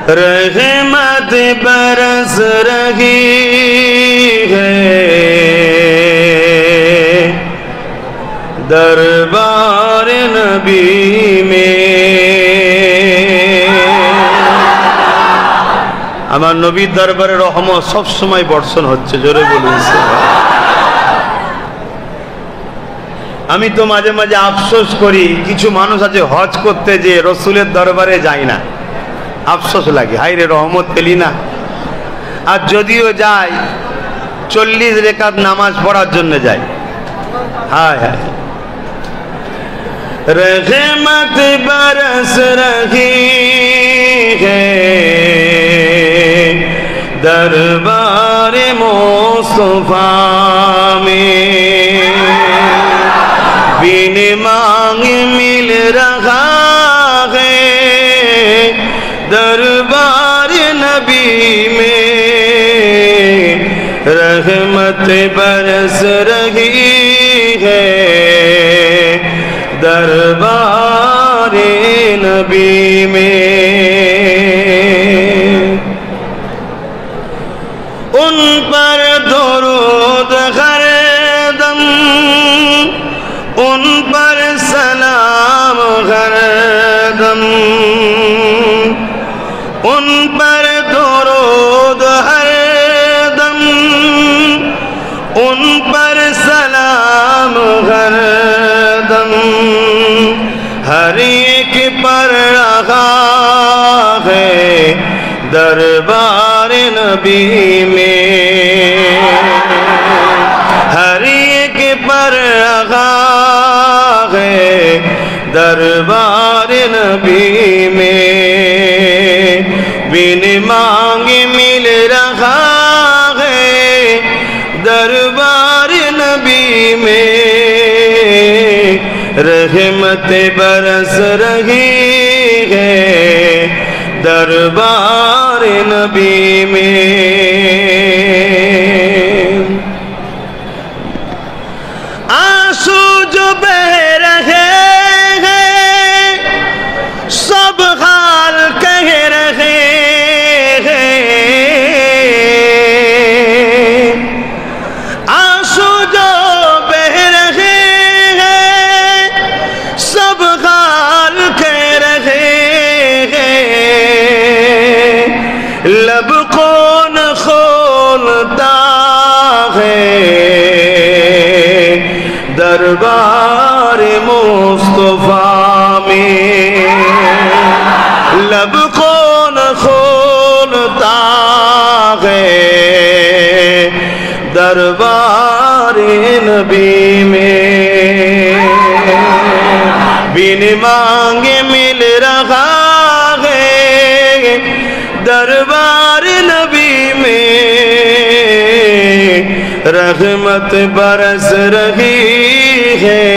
रहमत बरस रही है दरबार नबी में। আমার নবীর দরবারে রহমত সব সময় বর্ষণ হচ্ছে, জোরে বলুন। আমি তো মাঝে মাঝে আফসোস করি, কিছু মানুষ আছে হজ করতে যে রসুলের দরবারে যায় না, আফসোস লাগে, হায় রে রহমত পেলি না। আর যদিও যায় 40 রেকাত নামাজ পড়ার জন্য যায়। হায় হায়, रहमत बरस रही है दरबार मुस्तफा में, बिन मांग मिल रहा है दरबार नबी में। रहमत बरस रही है दरबार नबी में। उन पर दुरूद हर दम, उन पर सलाम हर दम, उन पर दुरूद हर दम, उन पर सलाम हर दम, हर एक पर रखा है दरबार नबी में। हर एक पर रखा है दरबार नबी में, बिन मांगे मिल रहा है दरबार नबी में। रहमत बरस रही है दरबार नबी में। आंसू जो बह रहे हैं सब हाल कह रहे हैं, आंसू जो बह रहे हैं सब हाल कह रहे हैं। लब कौन खोलता है दरबार मुस्तफा में, लब कौन खोलता है दरबार नबी में। बिन मांगे मिल रहा है दरबार नबी में। रहमत बरस रही है।